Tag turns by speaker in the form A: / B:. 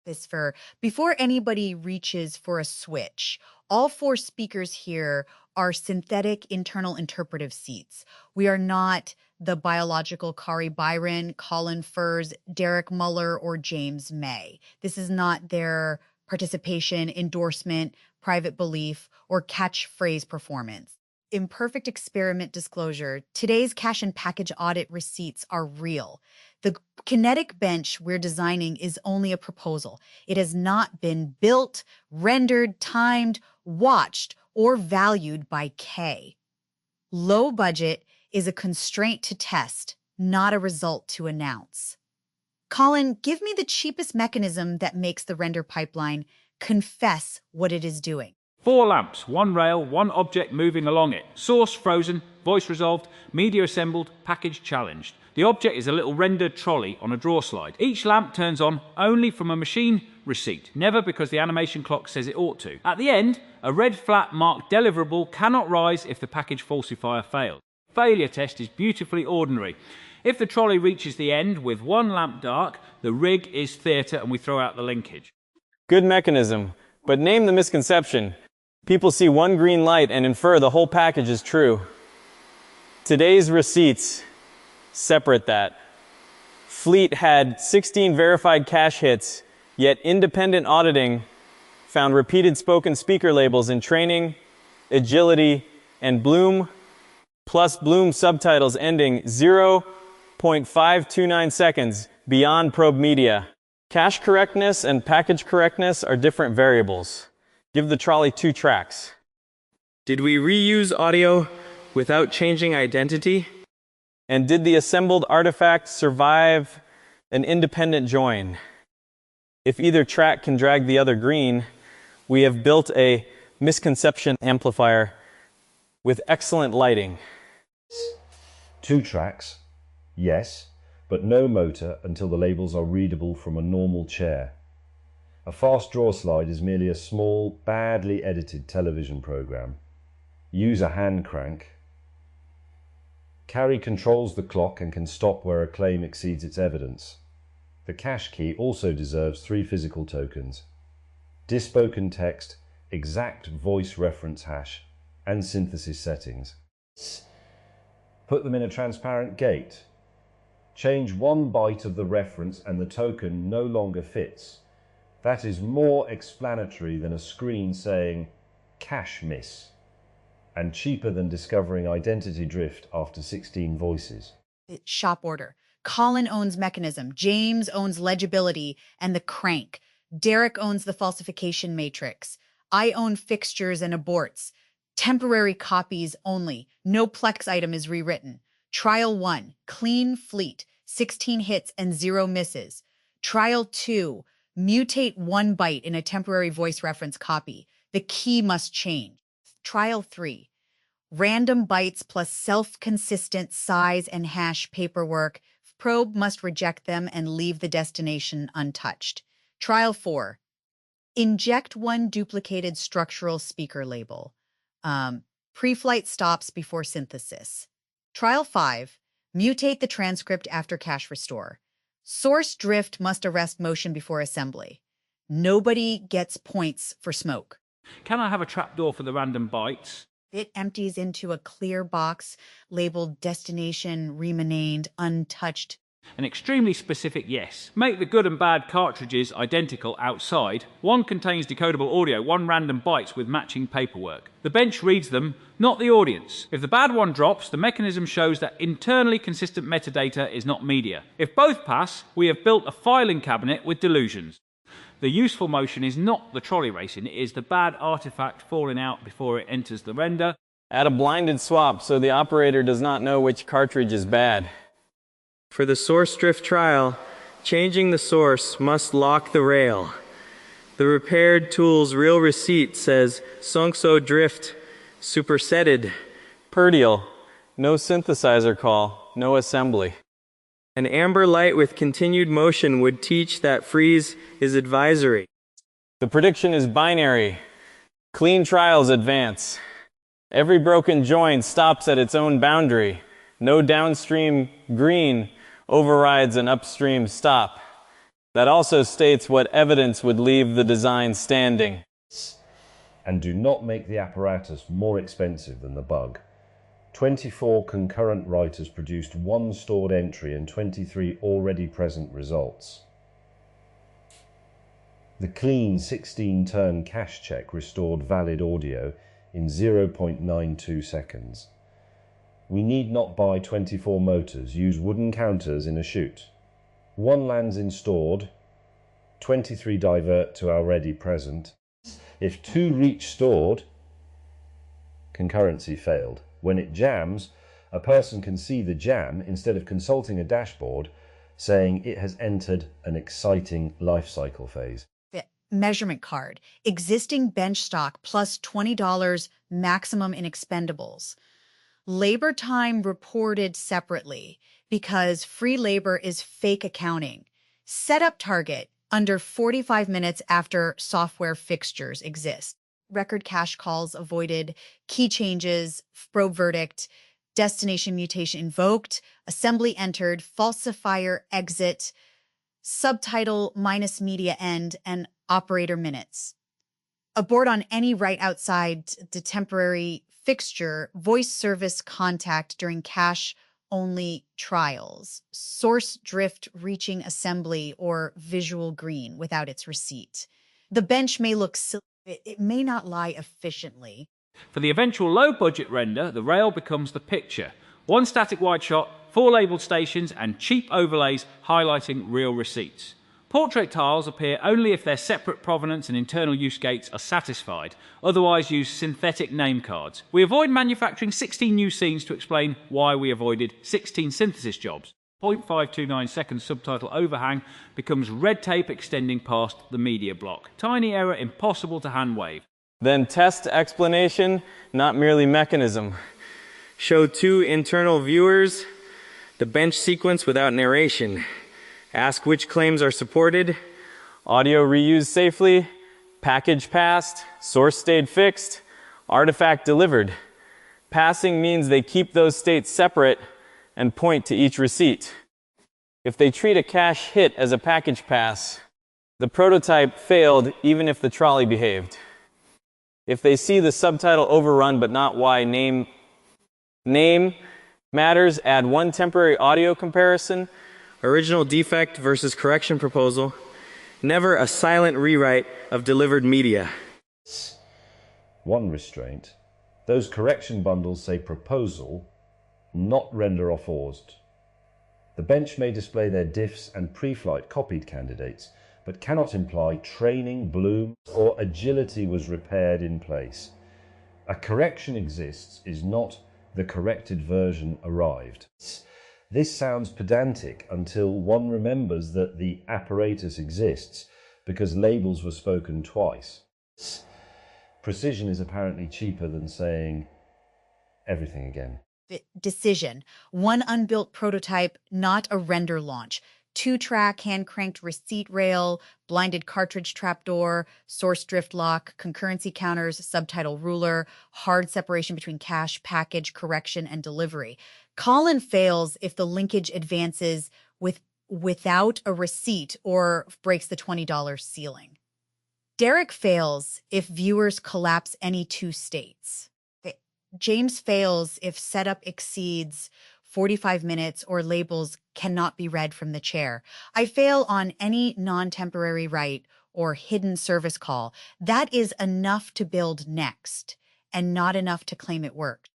A: This for before anybody reaches for a switch. All four speakers here are synthetic internal interpretive seats. We are not the biological Kari Byron, Colin Furze, Derek.Muller, or James.May. This is not their participation, endorsement, private belief, or catchphrase performance. Imperfect experiment disclosure. Today's cache and package audit receipts are real. The kinetic bench we're designing is only a proposal. It has not been built, rendered, timed, watched, or valued by K. Low budget is a constraint to test, not a result to announce. Colin, give me the cheapest mechanism that makes the render pipeline confess what it is doing.
B: 4 lamps, 1 rail, 1 object moving along it. Source frozen, voice resolved, media assembled, package challenged. The object is a little rendered trolley on a draw slide. Each lamp turns on only from a machine receipt, never because the animation clock says it ought to. At the end, a red flat marked deliverable cannot rise if the package falsifier fails. Failure test is beautifully ordinary. If the trolley reaches the end with 1 lamp dark, the rig is theatre and we throw out the linkage.
C: Good mechanism, but name the misconception. People see 1 green light and infer the whole package is true. Today's receipts separate that. Fleet had 16 verified cache hits, yet independent auditing found repeated spoken speaker labels in training, agility, and Bloom, plus Bloom subtitles ending 0.529 seconds beyond probe media. Cache correctness and package correctness are different variables. Give the trolley 2 tracks. Did we reuse audio without changing identity? And did the assembled artifact survive an independent join? If either track can drag the other green, we have built a misconception amplifier with excellent lighting.
D: 2 tracks, yes, but no motor until the labels are readable from a normal chair. A fast draw slide is merely a small, badly edited television program. Use a hand crank. Kari controls the clock and can stop where a claim exceeds its evidence. The cache key also deserves 3 physical tokens: dispoken text, exact voice reference hash, and synthesis settings. Put them in a transparent gate. Change 1 byte of the reference and the token no longer fits. That is more explanatory than a screen saying cache miss, and cheaper than discovering identity drift after 16 voices.
A: Shop order. Colin owns mechanism. James owns legibility and the crank. Derek owns the falsification matrix. I own fixtures and aborts. Temporary copies only. No Plex item is rewritten. Trial 1, clean fleet, 16 hits and 0 misses. Trial 2, mutate 1 byte in a temporary voice reference copy. The key must change. Trial 3, random bytes plus self-consistent size and hash paperwork. Probe must reject them and leave the destination untouched. Trial 4, inject 1 duplicated structural speaker label. Pre-flight stops before synthesis. Trial 5, mutate the transcript after cache restore. Source drift must arrest motion before assembly. Nobody gets points for smoke.
B: Can I have a trapdoor for the random bytes?
A: It empties into a clear box labeled destination remained untouched.
B: An extremely specific yes. Make the good and bad cartridges identical outside. 1 contains decodable audio, 1 random bytes with matching paperwork. The bench reads them, not the audience. If the bad one drops, the mechanism shows that internally consistent metadata is not media. If both pass, we have built a filing cabinet with delusions. The useful motion is not the trolley racing, it is the bad artifact falling out before it enters the render.
C: Add a blinded swap so the operator does not know which cartridge is bad. For the source drift trial, changing the source must lock the rail. The repaired tool's real receipt says Songso drift supersetted. Perdial, no synthesizer call, no assembly. An amber light with continued motion would teach that freeze is advisory. The prediction is binary. Clean trials advance. Every broken join stops at its own boundary. No downstream green overrides an upstream stop. That also states what evidence would leave the design standing.
D: And do not make the apparatus more expensive than the bug. 24 concurrent writers produced one stored entry and 23 already present results. The clean 16-turn cache check restored valid audio in 0.92 seconds. We need not buy 24 motors, use wooden counters in a chute. One lands in stored, 23 divert to already present. If 2 reach stored, concurrency failed. When it jams, a person can see the jam instead of consulting a dashboard saying it has entered an exciting life cycle phase.
A: Measurement card, existing bench stock plus $20 maximum in expendables. Labor time reported separately because free labor is fake accounting. Setup target under 45 minutes after software fixtures exist. Record cache calls avoided, key changes, probe verdict, destination mutation invoked, assembly entered, falsifier exit, subtitle minus media end, and operator minutes. Abort on any write outside the temporary fixture, voice service contact during cache-only trials, source drift reaching assembly or visual green without its receipt. The bench may look silly. It may not lie efficiently.
B: For the eventual low-budget render, the rail becomes the picture. One static wide shot, 4 labelled stations, and cheap overlays highlighting real receipts. Portrait tiles appear only if their separate provenance and internal use gates are satisfied, otherwise use synthetic name cards. We avoid manufacturing 16 new scenes to explain why we avoided 16 synthesis jobs. 0.529 seconds subtitle overhang becomes red tape extending past the media block. Tiny error impossible to hand wave.
C: Then test explanation, not merely mechanism. Show 2 internal viewers the bench sequence without narration. Ask which claims are supported. Audio reused safely. Package passed. Source stayed fixed. Artifact delivered. Passing means they keep those states separate and point to each receipt. If they treat a cache hit as a package pass, the prototype failed even if the trolley behaved. If they see the subtitle overrun but not why name matters, add 1 temporary audio comparison, original defect versus correction proposal, never a silent rewrite of delivered media.
D: One restraint, those correction bundles say proposal, not render off ORSD. The bench may display their diffs and pre-flight copied candidates, but cannot imply training, bloom, or agility was repaired in place. A correction exists is not the corrected version arrived. This sounds pedantic until one remembers that the apparatus exists because labels were spoken twice. Precision is apparently cheaper than saying everything again.
A: Decision. 1 unbuilt prototype, not a render launch. 2-track hand-cranked receipt rail, blinded cartridge trapdoor, source drift lock, concurrency counters, subtitle ruler, hard separation between cache, package, correction, and delivery. Colin fails if the linkage advances without a receipt or breaks the $20 ceiling. Derek fails if viewers collapse any 2 states. James fails if setup exceeds 45 minutes or labels cannot be read from the chair. I fail on any non-temporary write or hidden service call. That is enough to build next and not enough to claim it worked.